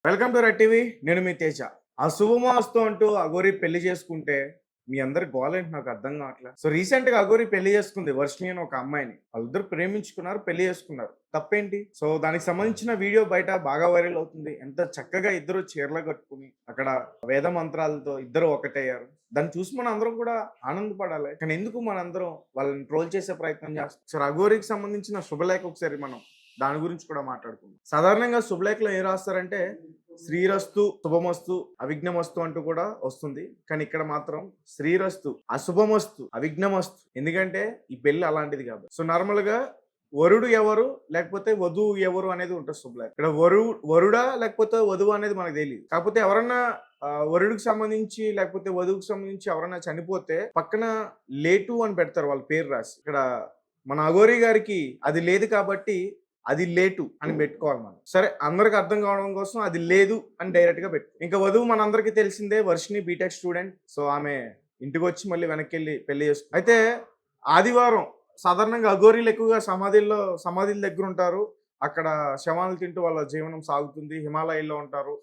Welcome to red TV. నేను మీ తేజ. ఆ శుభమాస్తు అంటూ అఘోరి పెళ్లి చేసుకుంటే మీ అందరి గోలేంటి నాకు అర్థం కావట్లేదు. సో రీసెంట్ గా అఘోరి పెళ్లి చేసుకుంది వర్షిణి అని ఒక అమ్మాయిని. వాళ్ళిద్దరు ప్రేమించుకున్నారు, పెళ్లి చేసుకున్నారు. తప్పేంటి? సో దానికి సంబంధించిన వీడియో బయట బాగా వైరల్ అవుతుంది. ఎంత చక్కగా ఇద్దరు చీరలు కట్టుకుని అక్కడ వేద మంత్రాలతో ఇద్దరు ఒకటయ్యారు. దాన్ని చూసి మన అందరం కూడా ఆనందపడాలి. కానీ ఎందుకు మనందరం వాళ్ళని ట్రోల్ చేసే ప్రయత్నం చేస్తాం? సరే, అఘోరికి సంబంధించిన శుభలేఖ ఒకసారి మనం దాని గురించి కూడా మాట్లాడుకుందాం. సాధారణంగా శుభలేఖలో ఏం రాస్తారంటే శ్రీరస్తు, శుభమస్తు, అవిఘ్నమస్తు అంటూ కూడా వస్తుంది. కానీ ఇక్కడ మాత్రం శ్రీరస్తు, అశుభమస్తు, అవిఘ్నమస్తు. ఎందుకంటే ఈ పెళ్లి అలాంటిది కాబట్టి. సో నార్మల్ గా వరుడు ఎవరు లేకపోతే వధువు ఎవరు అనేది ఉంటుంది శుభలేఖ. ఇక్కడ వరుడా లేకపోతే వధువు అనేది మనకు తెలియదు. కాకపోతే ఎవరన్నా వరుడికి సంబంధించి లేకపోతే వధువుకి సంబంధించి ఎవరైనా చనిపోతే పక్కన లేటు అని పెడతారు వాళ్ళ పేరు రాసి. ఇక్కడ మన అఘోరి గారికి అది లేదు కాబట్టి అది లేటు అని పెట్టుకోవాలి మనం. సరే, అందరికి అర్థం కావడం కోసం అది లేదు అని డైరెక్ట్ గా పెట్టు. ఇంకా వధువు మనందరికీ తెలిసిందే, వర్షిణి బీటెక్ స్టూడెంట్. సో ఆమె ఇంటికి వచ్చి మళ్ళీ వెనక్కి వెళ్ళి పెళ్లి చేసుకుంది. అయితే ఆదివారం సాధారణంగా అఘోరీలు ఎక్కువగా సమాధుల దగ్గర ఉంటారు. అక్కడ శవాలు తింటూ వాళ్ళ జీవనం సాగుతుంది. హిమాలయాల్లో ఉంటారు,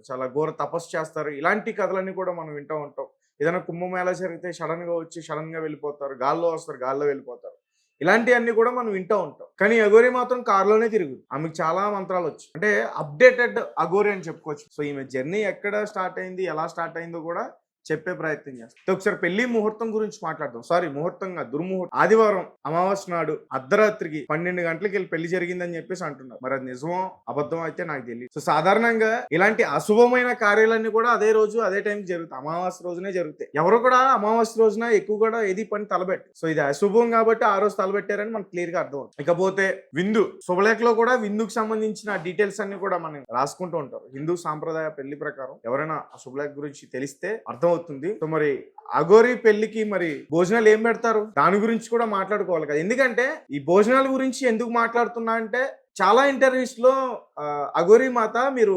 చాలా ఘోర తపస్సు చేస్తారు. ఇలాంటి కథలన్నీ కూడా మనం వింటూ ఉంటాం. ఏదైనా కుంభమేళా జరిగితే సడన్ గా వచ్చి సడన్ గా వెళ్ళిపోతారు, గాల్లో వస్తారు, గాల్లో వెళ్ళిపోతారు. ఇలాంటివన్నీ కూడా మనం వింటూ ఉంటాం. కానీ అఘోరి మాత్రం కారులోనే తిరుగుతుంది. ఆమెకు చాలా మంత్రాలు వచ్చు. అంటే అప్డేటెడ్ అఘోరి అని చెప్పుకోవచ్చు. సో ఈమె జర్నీ ఎక్కడ స్టార్ట్ అయింది, ఎలా స్టార్ట్ అయిందో కూడా చెప్పే ప్రయత్నం చేస్తాం. ఒకసారి పెళ్లి ముహూర్తం గురించి మాట్లాడదాం. సారీ, ముహూర్తంగా దుర్ముహూర్తం. ఆదివారం అమావాస్య నాడు అర్ధరాత్రికి 12 గంటలకి వెళ్ళి పెళ్లి జరిగిందని చెప్పేసి అంటున్నారు. మరి అది నిజమో అబద్ధం అయితే నాకు తెలియదు. సో సాధారణంగా ఇలాంటి అశుభమైన కార్యాలన్నీ కూడా అదే రోజు అదే టైంకి జరుగుతాయి. అమావాస్య రోజునే జరుగుతాయి. ఎవరు కూడా అమావాస్య రోజున ఎక్కువ కూడా ఏది పని తలబెట్టు. సో ఇది అశుభం కాబట్టి ఆ రోజు తలబెట్టారని మనకు క్లియర్ గా అర్థం అవుతుంది. ఇకపోతే విందు, శుభలేఖలో కూడా విందుకు సంబంధించిన డీటెయిల్స్ అన్ని కూడా మనం రాసుకుంటూ ఉంటారు. హిందూ సాంప్రదాయ పెళ్లి ప్రకారం ఎవరైనా ఆ శుభలేఖ గురించి తెలిస్తే అర్థం అవుతుంది. సో మరి అఘోరి పెళ్లికి మరి భోజనాలు ఏం పెడతారు, దాని గురించి కూడా మాట్లాడుకోవాలి కదా. ఎందుకంటే ఈ భోజనాల గురించి ఎందుకు మాట్లాడుతున్నా అంటే చాలా ఇంటర్వ్యూస్ లో అఘోరి మాత మీరు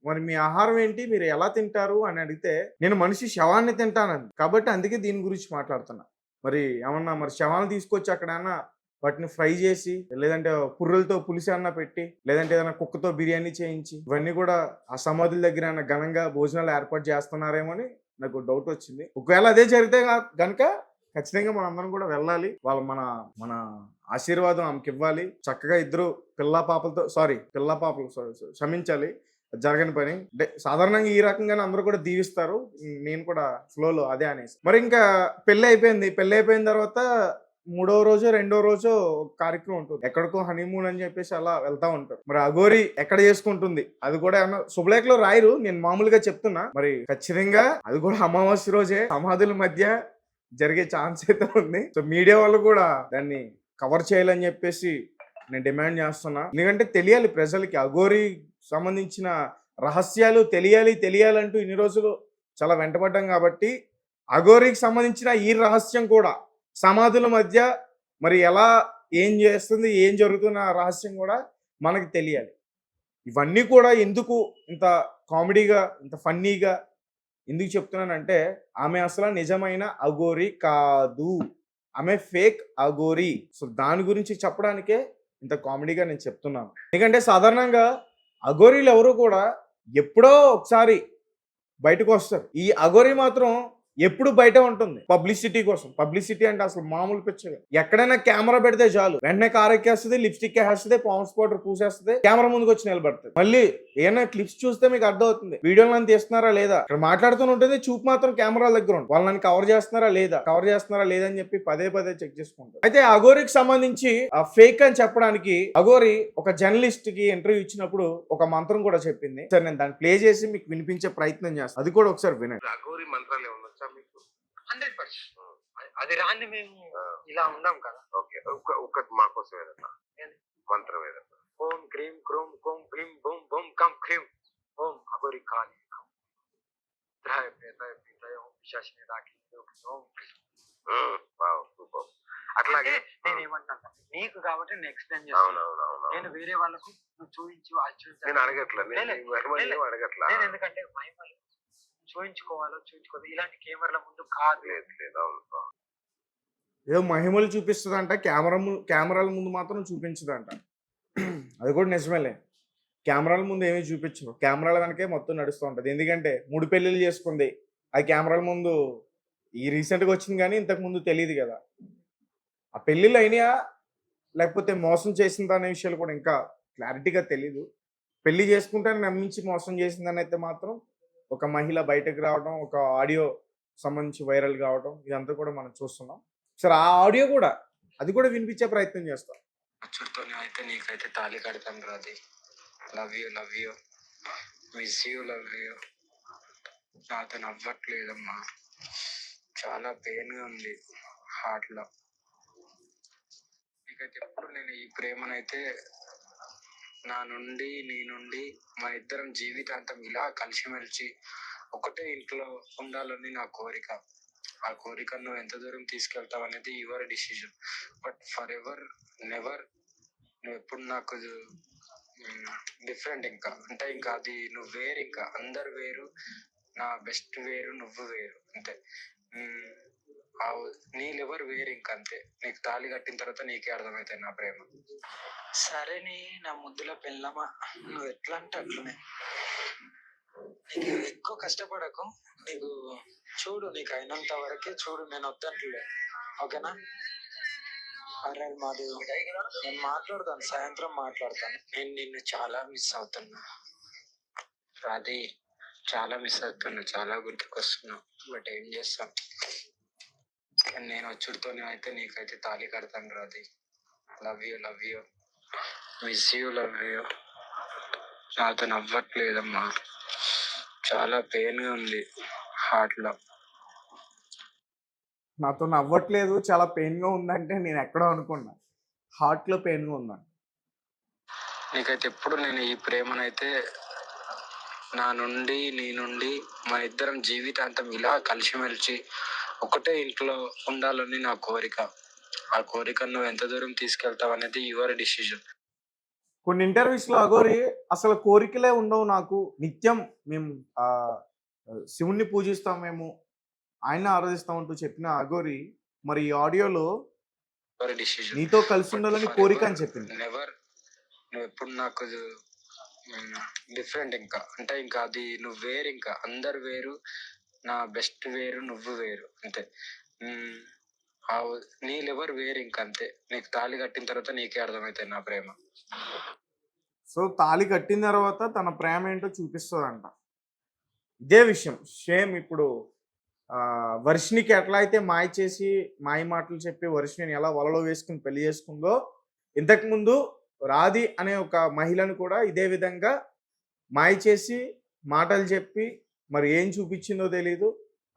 మరి మీ ఆహారం ఏంటి, మీరు ఎలా తింటారు అని అడిగితే నేను మనిషి శవాన్ని తింటానని, కాబట్టి అందుకే దీని గురించి మాట్లాడుతున్నా. మరి ఏమన్నా మరి శవాన్ని తీసుకొచ్చి అక్కడైనా వాటిని ఫ్రై చేసి, లేదంటే పుర్రెలతో పులిసి అన్న పెట్టి, లేదంటే ఏదైనా కుక్కతో బిర్యానీ చేయించి, ఇవన్నీ కూడా ఆ సమాధుల దగ్గర ఘనంగా భోజనాలు ఏర్పాటు చేస్తున్నారేమో అని నాకు డౌట్ వచ్చింది. ఒకవేళ అదే జరిగితే గనక ఖచ్చితంగా మనందరం కూడా వెళ్ళాలి. వాళ్ళు మన ఆశీర్వాదం ఆమెకి ఇవ్వాలి. చక్కగా ఇద్దరు పిల్ల పాపలు క్షమించాలి, జరగని పని. అంటే సాధారణంగా ఈ రకంగానే అందరూ కూడా దీవిస్తారు. నేను కూడా ఫ్లోలో అదే అనేసి. మరి ఇంకా పెళ్లి అయిపోయిన తర్వాత మూడో రోజు రెండో రోజు కార్యక్రమం ఉంటుంది. ఎక్కడికో హనీమూన్ అని చెప్పేసి అలా వెళ్తా ఉంటారు. మరి అఘోరి ఎక్కడ చేసుకుంటుంది అది కూడా ఏమన్నా శుభలేఖలో రాయరు, నేను మామూలుగా చెప్తున్నా. మరి ఖచ్చితంగా అది కూడా అమావాస్య రోజే సమాధుల మధ్య జరిగే ఛాన్స్ అయితే ఉంది. సో మీడియా వాళ్ళు కూడా దాన్ని కవర్ చేయాలని చెప్పేసి నేను డిమాండ్ చేస్తున్నా. ఎందుకంటే తెలియాలి ప్రజలకి, అఘోరి సంబంధించిన రహస్యాలు తెలియాలంటూ ఇన్ని రోజులు చాలా వెంటపడ్డాం కాబట్టి అఘోరికి సంబంధించిన ఈ రహస్యం కూడా సమాధుల మధ్య మరి ఎలా ఏం చేస్తుంది, ఏం జరుగుతున్న రహస్యం కూడా మనకి తెలియాలి. ఇవన్నీ కూడా ఎందుకు ఇంత కామెడీగా, ఇంత ఫన్నీగా ఎందుకు చెప్తున్నానంటే ఆమె అసలు నిజమైన అఘోరి కాదు, ఆమె ఫేక్ అఘోరి. సో దాని గురించి చెప్పడానికే ఇంత కామెడీగా నేను చెప్తున్నాను. ఎందుకంటే సాధారణంగా అఘోరీలు ఎవరు కూడా ఎప్పుడో ఒకసారి బయటకు వస్తారు. ఈ అఘోరి మాత్రం ఎప్పుడు బయట ఉంటుంది పబ్లిసిటీ కోసం. పబ్లిసిటీ అంటే అసలు మామూలు పిచ్చగా. ఎక్కడైనా కెమెరా పెడితే చాలు వెంటనే కార్ ఎక్కేస్తుంది, లిప్స్టిక్ వేస్తుంది, పాండ్స్ పౌడర్ పూసేస్తుంది, కెమెరా ముందుకు వచ్చి నిలబడుతుంది. మళ్ళీ ఏమైనా క్లిప్స్ చూస్తే మీకు అర్థం అవుతుంది వీడియోలు నన్ను తీస్తున్నారా లేదా. ఇక్కడ మాట్లాడుతూ ఉంటుంది, చూపు మాత్రం కెమెరా దగ్గర ఉంటుంది. వాళ్ళు నన్ను కవర్ చేస్తున్నారా లేదా అని చెప్పి పదే చెక్ చేసుకుంటారు. అయితే అఘోరికి సంబంధించి ఆ ఫేక్ అని చెప్పడానికి అఘోరి ఒక జర్నలిస్ట్ కి ఇంటర్వ్యూ ఇచ్చినప్పుడు ఒక మంత్రం కూడా చెప్పింది. సరే, నేను దాన్ని ప్లే చేసి మీకు వినిపించే ప్రయత్నం చేస్తాను. అది కూడా ఒకసారి వినండి. అఘోరి మంత్రాలు ఏమన్నా 100% అది రాని మేము ఇలా ఉన్నాం కదా. ఓకే, ఒక్కటి మా కోసం ఏదన్నా మంత్రం ఏదన్నా. ఓం క్రీం క్రూం కోం క్లీం బూం బూం కం క్రీం ఓం అఘోరి కాళి ద్రాయ పేతాయ పీతాయ ఓం పిశాచిని రాకి ఓం క్రీం. సూపర్. అట్లాగే నేను ఏమంటాను నీకు కాబట్టి నేను ఎక్స్ప్లెయిన్ చేస్తాను. నేను వేరే వాళ్ళకు నువ్వు చూపించు అది చూపించు నేను అడగట్లా. నేను ఎందుకంటే మహిమలు చూపించుకోవాలి ఇలాంటి కెమెరాల ముందు కాదు. ఏదో మహిమలు చూపిస్తుందంట, కెమెరాల ముందు మాత్రం చూపించదంట. అది కూడా నిజమేలే. కెమెరాల ముందు ఏమీ చూపించరు. కెమెరాల వెనకే మొత్తం నడుస్తూ ఉంటది. ఎందుకంటే 3 పెళ్ళిళ్ళు చేసుకుంది. ఆ కెమెరాల ముందు ఈ రీసెంట్‌గా వచ్చింది గానీ ఇంతకుముందు తెలీదు గదా! ఆ పెళ్ళిళ్ళు అయినాయా? లేకపోతే మోసం చేసిందా అనే విషయాలు కూడా ఇంకా క్లారిటీగా తెలీదు. పెళ్లి చేసుకుంటానని నమ్మించి మోసం చేసిందనైతే మాత్రం ఒక మహిళ బయటకు రావడం, ఒక ఆడియో సంబంధించి వైరల్ కావడం ఇదంతా కూడా మనం చూస్తున్నాం. సరే ఆ ఆడియో కూడా అది కూడా వినిపించే ప్రయత్నం చేస్తా. అచ్చుడితోనే అయితే నీకైతే తాళి కడతాను Radhi. Love you, love you, miss you, love you. నాతో నవ్వట్లేదమ్మా, చాలా పెయిన్గా ఉంది హార్ట్లో. నీకైతే ఎప్పుడు నేను ఈ ప్రేమనైతే నీ నుండి మా ఇద్దరం జీవితాంతం ఇలా కలిసిమెలిసి ఒకటే ఇంట్లో ఉండాలని నా కోరిక. ఆ కోరికను నువ్వు ఎంత దూరం తీసుకెళ్తావు అనేది your decision. But for ever never నువ్వు ఎప్పుడు నాకు డిఫరెంట్. ఇంకా అంటే ఇంకా అది నువ్వు వేరు, ఇంకా అందరు వేరు, నా బెస్ట్ వేరు, నువ్వు వేరు అంతే. నీ లెవర్ వేరు, ఇంకా అంతే. నీకు తాళి కట్టిన తర్వాత నీకే అర్థమవుతాయి నా ప్రేమ. సరే నా ముద్దుల పెళ్ళమా, నువ్వు ఎట్లా అంటే అట్లనే. నీకు ఎక్కువ కష్టపడకు, నీకు చూడు, నీకు అయినంత వరకే చూడు, నేను వద్దంటలే, ఓకేనా? అరే మాది, నేను మాట్లాడతాను, సాయంత్రం మాట్లాడతాను. నేను నిన్ను చాలా మిస్ అవుతున్నా రాధి, చాలా మిస్ అవుతున్నా, చాలా గుర్తుకొస్తున్నావు. బట్ ఏం చేస్తాం, కానీ నేను వచ్చుడితోనే అయితే నీకైతే తాళి కడతాను Radhi. Love you, love you, miss you, love you. నాతో నవ్వట్లేదమ్మా, చాలా పెయిన్గా ఉంది హార్ట్లో. నాతో నవ్వట్లేదు, చాలా పెయిన్‌గా ఉందంటే నేను ఎక్కడో అనుకున్నా. హార్ట్‌లో పెయిన్‌గా ఉందా? నీకైతే ఎప్పుడు నేను ఈ ప్రేమనైతే నీ నుండి మా ఇద్దరం జీవితాంతం ఇలా కలిసిమెలిసి ఒకటే ఇంట్లో ఉండాలని నా కోరిక. ఆ కోరికను నువ్వు ఎంత దూరం తీసుకెళ్తావు అనేది యువర్ డిసిజన్. కొన్ని ఇంటర్వ్యూస్‌లో అఘోరి అసలు కోరికలే ఉండవు నాకు. నిత్యం మేము శివుడిని పూజిస్తాం మేము. ఆయన్ని ఆరాధిస్తాం అంటూ చెప్పిన అఘోరి మరి ఈ ఆడియోలో యువర్ డిసిజన్. నీతో కలిసి ఉండాలని కోరిక అని చెప్పింది. నెవర్ నువ్వు ఎప్పుడు నాకు డిఫరెంట్, ఇంకా అంటే ఇంకా అది నువ్వు వేరు, ఇంకా అందరు వేరు, నా బెస్ట్ వేరు, నువ్వు వేరు అంతే. నీ లెవర్ వేరు, ఇంకా అంతే. నీకు తాళి కట్టిన తర్వాత నీకే అర్థమవుతాయి నా ప్రేమ. సో తాళి కట్టిన తర్వాత తన ప్రేమ ఏంటో చూపిస్తుందంట. ఇదే విషయం సేమ్ ఇప్పుడు వర్షినికి ఎట్లా అయితే మాయ చేసి మాయ మాటలు చెప్పి వర్షిని ఎలా వలలో వేసుకుని పెళ్లి చేసుకుందో, ఇంతకుముందు రాధి అనే ఒక మహిళను కూడా ఇదే విధంగా మాయ చేసి మాటలు చెప్పి మరి ఏం చూపించిందో తెలీదు,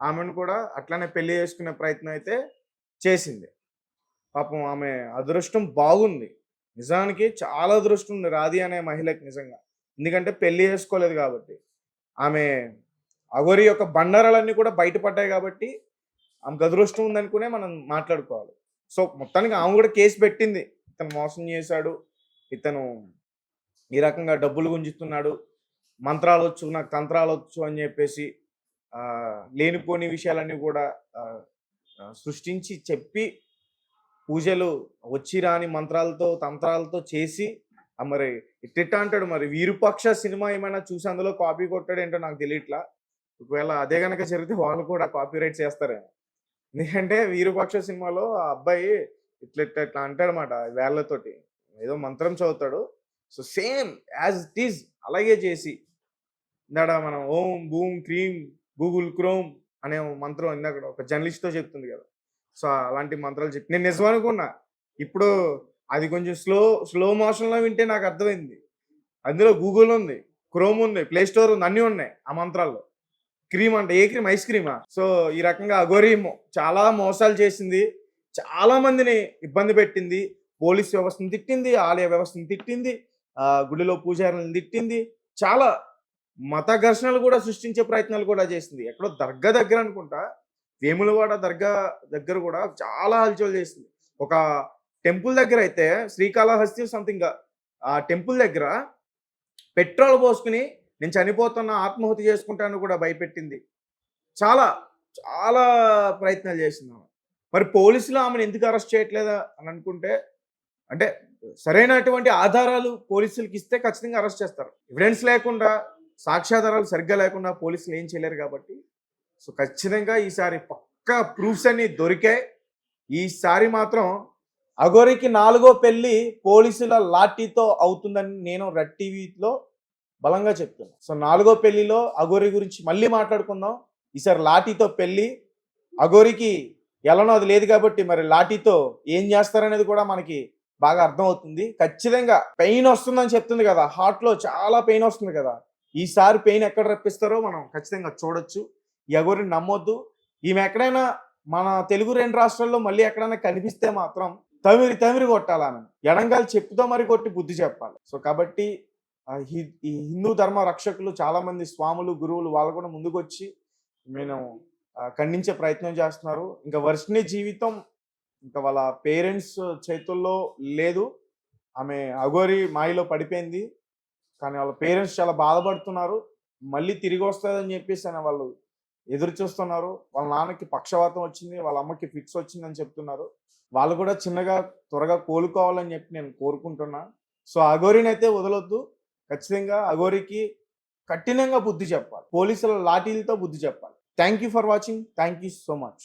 ఆమెను కూడా అట్లానే పెళ్లి చేసుకునే ప్రయత్నం అయితే చేసింది. పాపం ఆమె అదృష్టం బాగుంది, నిజానికి చాలా అదృష్టం ఉంది రాధి అనే మహిళకి నిజంగా. ఎందుకంటే పెళ్లి చేసుకోలేదు కాబట్టి. ఆమె అఘోరి యొక్క బండారాలన్నీ కూడా బయటపడ్డాయి కాబట్టి ఆమెకు అదృష్టం ఉందనుకునే మనం మాట్లాడుకోవాలి. సో మొత్తానికి ఆమె కూడా కేసు పెట్టింది, ఇతను మోసం చేశాడు, ఇతను ఈ రకంగా డబ్బులు గుంజుతున్నాడు, మంత్రాలు వచ్చు, నాకు తంత్రాలు వచ్చు అని చెప్పేసి లేనిపోని విషయాలన్నీ కూడా సృష్టించి చెప్పి పూజలు వచ్చి రాని మంత్రాలతో తంత్రాలతో చేసి మరి ఇట్ట అంటాడు. మరి విరూపాక్ష సినిమా ఏమైనా చూసి అందులో కాపీ కొట్టాడు ఏంటో నాకు తెలియట్లా. ఒకవేళ అదే కనుక జరిగితే వాళ్ళు కూడా కాపీ రైట్ చేస్తారేమో. ఎందుకంటే విరూపాక్ష సినిమాలో ఆ అబ్బాయి ఇట్లా ఇట్లా ఇట్లా అంటాడనమాట వేళ్ళతోటి, ఏదో మంత్రం చదువుతాడు. So same as it is అలాగే చేసి ఇందాడ మనం ఓం బూమ్ క్రీం గూగుల్ క్రోమ్ అనే మంత్రం ఇందాక ఒక జర్నలిస్ట్తో చెప్తుంది కదా. సో అలాంటి మంత్రాలు చెప్పి నేను నిజం అనుకున్నా. ఇప్పుడు అది కొంచెం స్లో మోషన్లో వింటే నాకు అర్థమైంది. అందులో గూగుల్ ఉంది, క్రోమ్ ఉంది, ప్లే స్టోర్ ఉంది, అన్నీ ఉన్నాయి ఆ మంత్రాల్లో. క్రీమ్ అంటే ఏ క్రీమ్? ఐస్ క్రీమా? సో ఈ రకంగా అఘోరి చాలా మోసాలు చేసింది, చాలా మందిని ఇబ్బంది పెట్టింది, పోలీస్ వ్యవస్థను తిట్టింది, ఆలయ వ్యవస్థను తిట్టింది, గుడిలో పూజారులను తిట్టింది, చాలా మత ఘర్షణలు కూడా సృష్టించే ప్రయత్నాలు కూడా చేసింది. ఎక్కడో దర్గా దగ్గర అనుకుంటా, వేములవాడ దర్గా దగ్గర కూడా చాలా హల్చల్ చేసింది. ఒక టెంపుల్ దగ్గర అయితే శ్రీకాళహస్తి సంథింగ్ ఆ టెంపుల్ దగ్గర పెట్రోల్ పోసుకుని నేను చనిపోతున్నా, ఆత్మహత్య చేసుకుంటాను కూడా భయపెట్టింది. చాలా చాలా ప్రయత్నాలు చేసింది ఆమె. మరి పోలీసులు ఆమెను ఎందుకు అరెస్ట్ చేయట్లేదా అని అనుకుంటే, అంటే సరైనటువంటి ఆధారాలు పోలీసులకి ఇస్తే ఖచ్చితంగా అరెస్ట్ చేస్తారు. ఎవిడెన్స్ లేకుండా, సాక్ష్యాధారాలు సరిగ్గా లేకుండా పోలీసులు ఏం చేయలేరు కాబట్టి సో ఖచ్చితంగా ఈసారి పక్కా ప్రూఫ్స్ అన్ని దొరికాయి. ఈసారి మాత్రం అఘోరికి 4వ పెళ్లి పోలీసుల లాఠీతో అవుతుందని నేను రెడ్ టీవీలో బలంగా చెప్తున్నా. సో 4వ పెళ్లిలో అఘోరి గురించి మళ్ళీ మాట్లాడుకుందాం. ఈసారి లాఠీతో పెళ్లి. అఘోరికి ఎలానో అది లేదు కాబట్టి మరి లాఠీతో ఏం చేస్తారనేది కూడా మనకి బాగా అర్థం అవుతుంది. ఖచ్చితంగా పెయిన్ వస్తుందని చెప్తుంది కదా, హార్ట్లో చాలా పెయిన్ వస్తుంది కదా. ఈసారి పెయిన్ ఎక్కడ రప్పిస్తారో మనం ఖచ్చితంగా చూడొచ్చు. ఈ అఘోరిని నమ్మొద్దు. ఈమె ఎక్కడైనా మన తెలుగు 2 రాష్ట్రాల్లో మళ్ళీ ఎక్కడైనా కనిపిస్తే మాత్రం తమిరి కొట్టాలని ఎడంగాలు చెప్పుతో మరి కొట్టి బుద్ధి చెప్పాలి. సో కాబట్టి ఈ హిందూ ధర్మ రక్షకులు చాలా మంది స్వాములు, గురువులు వాళ్ళు కూడా ముందుకు వచ్చి నేను ఖండించే ప్రయత్నం చేస్తున్నారు. ఇంకా వర్షిణి జీవితం ఇంకా వాళ్ళ పేరెంట్స్ చేతుల్లో లేదు. ఆమె అఘోరి మాయలో పడిపోయింది. కానీ వాళ్ళ పేరెంట్స్ చాలా బాధపడుతున్నారు. మళ్ళీ తిరిగి వస్తుందని చెప్పేసి అని వాళ్ళు ఎదురు చూస్తున్నారు. వాళ్ళ నాన్నకి పక్షవాతం వచ్చింది, వాళ్ళ అమ్మకి ఫిక్స్ వచ్చిందని చెప్తున్నారు. వాళ్ళు కూడా చిన్నగా త్వరగా కోలుకోవాలని చెప్పి నేను కోరుకుంటున్నా. సో అఘోరిని అయితే వదలొద్దు. ఖచ్చితంగా అఘోరికి కఠినంగా బుద్ధి చెప్పాలి. పోలీసుల లాఠీలతో బుద్ధి చెప్పాలి. Thank you for watching. Thank you so much.